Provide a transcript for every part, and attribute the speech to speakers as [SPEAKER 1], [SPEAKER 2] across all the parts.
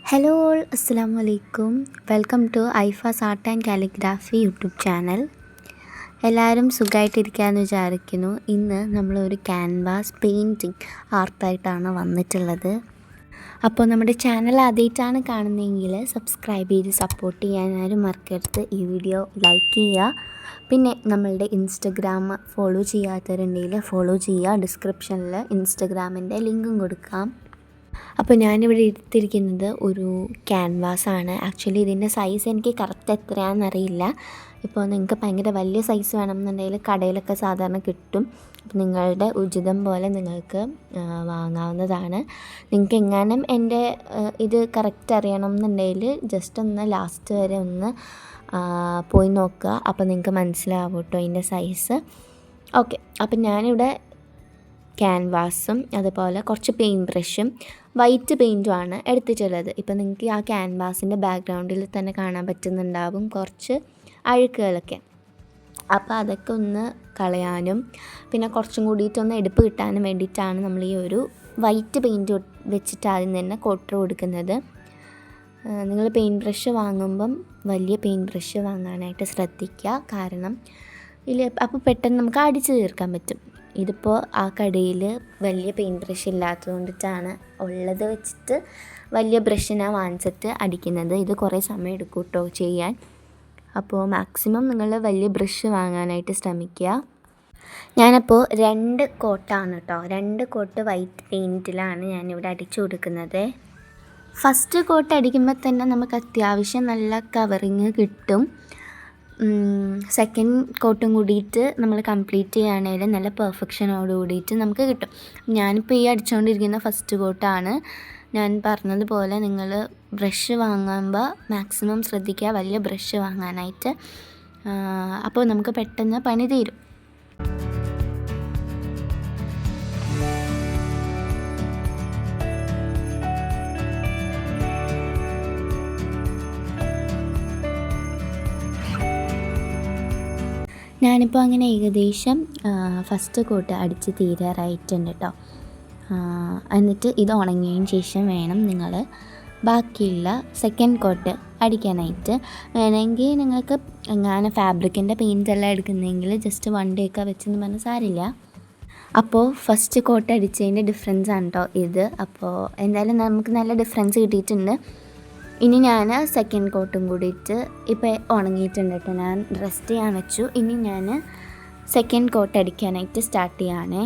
[SPEAKER 1] Hello all അസ്സലാമു അലൈക്കും. Welcome to Aifas art and calligraphy YouTube channel. എല്ലാവരും സുഖമായിട്ടിരിക്കാമെന്ന് വിചാരിക്കുന്നു. ഇന്ന് നമ്മളൊരു ക്യാൻവാസ് പെയിൻറ്റിങ് ആർട്ടായിട്ടാണ് വന്നിട്ടുള്ളത്. അപ്പോൾ നമ്മുടെ ചാനൽ ആദ്യമായിട്ടാണ് കാണുന്നതെങ്കിൽ സബ്സ്ക്രൈബ് ചെയ്ത് സപ്പോർട്ട് ചെയ്യാൻ ആരും മറക്കരുത്. ഈ വീഡിയോ ലൈക്ക് ചെയ്യുക. പിന്നെ നമ്മളുടെ ഇൻസ്റ്റഗ്രാം ഫോളോ ചെയ്യാത്തവരുണ്ടെങ്കിൽ ഫോളോ ചെയ്യുക. ഡിസ്ക്രിപ്ഷനിൽ ഇൻസ്റ്റഗ്രാമിൻ്റെ ലിങ്കും കൊടുക്കാം. അപ്പോൾ ഞാനിവിടെ എടുത്തിരിക്കുന്നത് ഒരു ക്യാൻവാസാണ്. ആക്ച്വലി ഇതിൻ്റെ സൈസ് എനിക്ക് കറക്റ്റ് എത്രയാണെന്നറിയില്ല. ഇപ്പോൾ നിങ്ങൾക്ക് ഭയങ്കര വലിയ സൈസ് വേണമെന്നുണ്ടെങ്കിൽ കടയിലൊക്കെ സാധാരണ കിട്ടും. അപ്പോൾ നിങ്ങളുടെ ഉചിതം പോലെ നിങ്ങൾക്ക് വാങ്ങാവുന്നതാണ്. നിങ്ങൾക്ക് എങ്ങാനും എൻ്റെ ഇത് കറക്റ്റ് അറിയണം എന്നുണ്ടെങ്കിൽ ജസ്റ്റ് ഒന്ന് ലാസ്റ്റ് വരെ ഒന്ന് പോയി നോക്കുക. അപ്പോൾ നിങ്ങൾക്ക് മനസ്സിലാവും കേട്ടോ അതിൻ്റെ സൈസ്. ഓക്കെ, അപ്പം ഞാനിവിടെ ക്യാൻവാസും അതുപോലെ കുറച്ച് പെയിൻറ്റ് ബ്രഷും വൈറ്റ് പെയിൻറ്റുമാണ് എടുത്തിട്ടുള്ളത്. ഇപ്പം നിങ്ങൾക്ക് ആ ക്യാൻവാസിൻ്റെ ബാക്ക്ഗ്രൗണ്ടിൽ തന്നെ കാണാൻ പറ്റുന്നുണ്ടാവും കുറച്ച് അഴുക്കുകളൊക്കെ. അപ്പോൾ അതൊക്കെ ഒന്ന് കളയാനും പിന്നെ കുറച്ചും കൂടിയിട്ടൊന്ന് എടുപ്പ് കിട്ടാനും വേണ്ടിയിട്ടാണ് നമ്മൾ ഈ ഒരു വൈറ്റ് പെയിൻറ്റ് വെച്ചിട്ട് ആദ്യം തന്നെ കോട്ടർ കൊടുക്കുന്നത്. നിങ്ങൾ പെയിൻറ്റ് ബ്രഷ് വാങ്ങുമ്പം വലിയ പെയിൻറ്റ് ബ്രഷ് വാങ്ങാനായിട്ട് ശ്രദ്ധിക്കുക. കാരണം അപ്പോൾ പെട്ടെന്ന് നമുക്ക് അടിച്ച് തീർക്കാൻ പറ്റും. ഇതിപ്പോൾ ആ കടയിൽ വലിയ പെയിൻറ്റ് ബ്രഷ് ഇല്ലാത്തത് കൊണ്ടിട്ടാണ് ഉള്ളത് വെച്ചിട്ട് വലിയ ബ്രഷിനാണ് വാങ്ങിച്ചിട്ട് അടിക്കുന്നത്. ഇത് കുറേ സമയം എടുക്കും കേട്ടോ ചെയ്യാൻ. അപ്പോൾ മാക്സിമം നിങ്ങൾ വലിയ ബ്രഷ് വാങ്ങാനായിട്ട് ശ്രമിക്കുക. ഞാനപ്പോൾ 2 കോട്ടാണ് കേട്ടോ, 2 കോട്ട് വൈറ്റ് പെയിൻറ്റിലാണ് ഞാനിവിടെ അടിച്ചു കൊടുക്കുന്നത്. ഫസ്റ്റ് കോട്ട് അടിക്കുമ്പോൾ തന്നെ നമുക്ക് അത്യാവശ്യം നല്ല കവറിങ് കിട്ടും. സെക്കൻഡ് കോട്ടും കൂടിയിട്ട് നമ്മൾ കംപ്ലീറ്റ് ചെയ്യുകയാണെങ്കിൽ നല്ല പെർഫെക്ഷനോട് കൂടിയിട്ട് നമുക്ക് കിട്ടും. ഞാനിപ്പോൾ ഈ അടിച്ചുകൊണ്ടിരിക്കുന്ന ഫസ്റ്റ് കോട്ടാണ്. ഞാൻ പറഞ്ഞതുപോലെ നിങ്ങൾ ബ്രഷ് വാങ്ങുമ്പോൾ മാക്സിമം ശ്രദ്ധിക്കുക വലിയ ബ്രഷ് വാങ്ങാനായിട്ട്. അപ്പോൾ നമുക്ക് പെട്ടെന്ന് പണി തീരും. ഞാനിപ്പോൾ അങ്ങനെ ഏകദേശം ഫസ്റ്റ് കോട്ട് അടിച്ച് തീരാറായിട്ടുണ്ട് കേട്ടോ. എന്നിട്ട് ഇത് ഉണങ്ങിയതിന് ശേഷം വേണം നിങ്ങൾ ബാക്കിയുള്ള സെക്കൻഡ് കോട്ട് അടിക്കാനായിട്ട്. വേണമെങ്കിൽ നിങ്ങൾക്ക് എങ്ങനെ ഫാബ്രിക്കിൻ്റെ പെയിൻറ്റ് എല്ലാം എടുക്കുന്നതെങ്കിൽ ജസ്റ്റ് 1 ഡേ ഒക്കെ വെച്ചെന്ന് പറഞ്ഞാൽ സാരില്ല. അപ്പോൾ ഫസ്റ്റ് കോട്ട് അടിച്ചതിൻ്റെ ഡിഫറൻസ് ആണ് കേട്ടോ ഇത്. അപ്പോൾ എന്തായാലും നമുക്ക് നല്ല ഡിഫറൻസ് കിട്ടിയിട്ടുണ്ട്. ഇനി ഞാൻ സെക്കൻഡ് കോട്ടും കൂടിയിട്ട് ഇപ്പോൾ ഉണങ്ങിയിട്ടുണ്ട് കേട്ടോ. ഞാൻ റെസ്റ്റ് ചെയ്യാൻ വെച്ചു. ഇനി ഞാൻ സെക്കൻഡ് കോട്ട് അടിക്കാനായിട്ട് സ്റ്റാർട്ട് ചെയ്യുകയാണേ.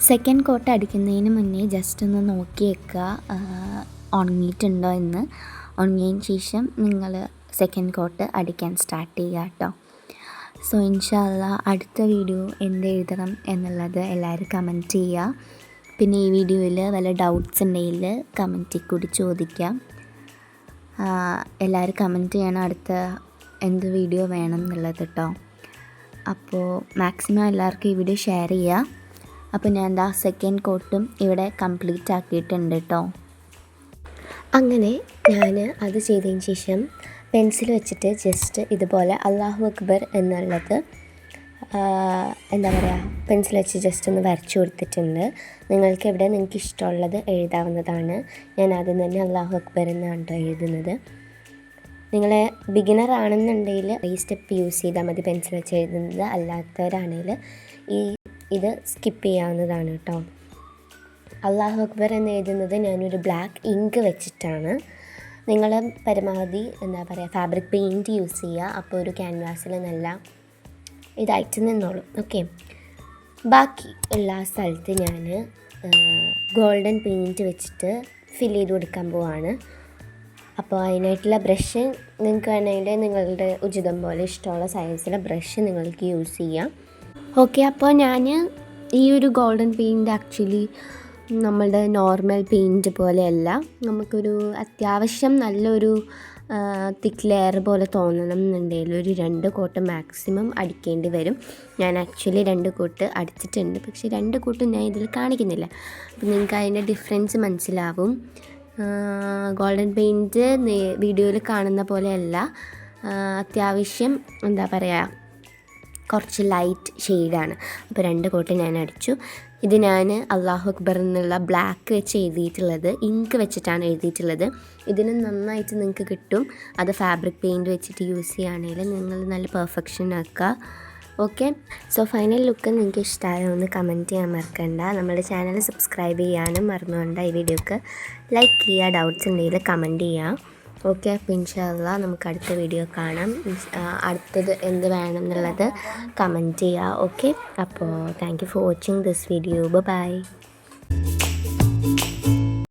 [SPEAKER 1] സെക്കൻഡ് കോട്ട് അടിക്കുന്നതിന് മുന്നേ ജസ്റ്റ് ഒന്ന് നോക്കി വെക്കുക ഉണങ്ങിയിട്ടുണ്ടോ എന്ന്. ഉണങ്ങിയതിന് ശേഷം നിങ്ങൾ സെക്കൻഡ് കോട്ട് അടിക്കാൻ സ്റ്റാർട്ട് ചെയ്യുക കേട്ടോ. സോ ഇൻഷാ അല്ലാഹ് അടുത്ത വീഡിയോ എന്ത് എഴുതണം എന്നുള്ളത് എല്ലാവരും കമൻറ്റ് ചെയ്യുക. പിന്നെ ഈ വീഡിയോയിൽ വല്ല ഡൗട്ട്സ് ഉണ്ടെങ്കിൽ കമൻറ്റിൽ കൂടി ചോദിക്കാം. എല്ലാവരും കമൻറ്റ് ചെയ്യണം അടുത്ത എന്ത് വീഡിയോ വേണം എന്നുള്ളത് കേട്ടോ. അപ്പോൾ മാക്സിമം എല്ലാവർക്കും ഈ വീഡിയോ ഷെയർ ചെയ്യുക. അപ്പോൾ ഞാൻ എന്താ സെക്കൻഡ് കോട്ടും ഇവിടെ കംപ്ലീറ്റ് ആക്കിയിട്ടുണ്ട് കേട്ടോ. അങ്ങനെ ഞാൻ അത് ചെയ്തതിന് ശേഷം പെൻസിൽ വെച്ചിട്ട് ജസ്റ്റ് ഇതുപോലെ അല്ലാഹു അക്ബർ എന്നുള്ളത് എന്താ പറയുക പെൻസിൽ വെച്ച് ജസ്റ്റ് ഒന്ന് വരച്ചു കൊടുത്തിട്ടുണ്ട്. നിങ്ങൾക്ക് എവിടെ നിങ്ങൾക്ക് ഇഷ്ടമുള്ളത് എഴുതാവുന്നതാണ്. ഞാൻ ആദ്യം തന്നെ അല്ലാഹു അക്ബർ എന്നാണ് കേട്ടോ എഴുതുന്നത്. നിങ്ങൾ ബിഗിനർ ആണെന്നുണ്ടെങ്കിൽ ഈ സ്റ്റെപ്പ് യൂസ് ചെയ്താൽ മതി പെൻസിൽ വെച്ച് എഴുതുന്നത്. അല്ലാത്തവരാണെങ്കിൽ ഇത് സ്കിപ്പ് ചെയ്യാവുന്നതാണ് കേട്ടോ. അല്ലാഹു അക്ബർ എന്ന് എഴുതുന്നത് ഞാനൊരു ബ്ലാക്ക് ഇങ്ക് വെച്ചിട്ടാണ്. നിങ്ങൾ പരമാവധി എന്താ പറയുക ഫാബ്രിക് പെയിൻറ്റ് യൂസ് ചെയ്യുക. അപ്പോൾ ഒരു ക്യാൻവാസിൽ നല്ല ഇതായിട്ട് നിന്നോളും. ഓക്കെ, ബാക്കി എല്ലാ സ്ഥലത്തും ഞാൻ ഗോൾഡൻ പെയിൻറ്റ് വെച്ചിട്ട് ഫില്ല് ചെയ്ത് കൊടുക്കാൻ പോവാണ്. അപ്പോൾ അതിനായിട്ടുള്ള ബ്രഷ് നിങ്ങൾക്ക് വേണമെങ്കിൽ നിങ്ങളുടെ ഉചിതം പോലെ ഇഷ്ടമുള്ള സൈസിലെ ബ്രഷ് നിങ്ങൾക്ക് യൂസ് ചെയ്യാം. ഓക്കെ, അപ്പോൾ ഞാൻ ഈ ഒരു ഗോൾഡൻ പെയിൻറ്റ് ആക്ച്വലി നമ്മളുടെ നോർമൽ പെയിൻറ്റ് പോലെയല്ല. നമുക്കൊരു അത്യാവശ്യം നല്ലൊരു തിക്ക് ലെയർ പോലെ തോന്നണം എന്നുണ്ടെങ്കിൽ ഒരു 2 കോട്ട് മാക്സിമം അടിക്കേണ്ടി വരും. ഞാൻ ആക്ച്വലി 2 കോട്ട് അടിച്ചിട്ടുണ്ട്. പക്ഷേ 2 കോട്ട് ഞാൻ ഇതിൽ കാണിക്കുന്നില്ല. അപ്പോൾ നിങ്ങൾക്ക് അതിൻ്റെ ഡിഫറൻസ് മനസ്സിലാവും. ഗോൾഡൻ പെയിൻറ്റ് വീഡിയോയിൽ കാണുന്ന പോലെയല്ല, അത്യാവശ്യം എന്താ പറയുക, കുറച്ച് ലൈറ്റ് ഷെയ്ഡാണ്. അപ്പോൾ 2 കോട്ട് ഞാൻ അടിച്ചു. ഇത് ഞാൻ അല്ലാഹു അക്ബർ എന്നുള്ള ബ്ലാക്ക് വെച്ച് എഴുതിയിട്ടുള്ളത്, ഇങ്ക് വെച്ചിട്ടാണ് എഴുതിയിട്ടുള്ളത്. ഇതിന് നന്നായിട്ട് നിങ്ങൾക്ക് കിട്ടും. അത് ഫാബ്രിക് പെയിൻറ്റ് വെച്ചിട്ട് യൂസ് ചെയ്യുകയാണെങ്കിൽ നിങ്ങൾ നല്ല പെർഫെക്ഷൻ ആക്കുക. ഓക്കെ, സോ ഫൈനൽ ലുക്ക് നിങ്ങൾക്ക് ഇഷ്ടമായോ ഒന്ന് കമൻറ്റ് ചെയ്യാൻ മറക്കണ്ട. നമ്മുടെ ചാനൽ സബ്സ്ക്രൈബ് ചെയ്യാനും മറന്നുകൊണ്ട് ഈ വീഡിയോക്ക് ലൈക്ക് ചെയ്യുക, ഡൗട്ട്സ് ഉണ്ടെങ്കിൽ കമൻറ്റ് ചെയ്യുക. ഓക്കെ, അപ്പോൾ ഇൻഷാ അല്ലാഹ് നമുക്ക് അടുത്ത വീഡിയോ കാണാം. അടുത്തത് എന്ത് വേണം എന്നുള്ളത് കമൻറ്റ് ചെയ്യുക. ഓക്കെ, അപ്പോൾ thank you for watching this video. By.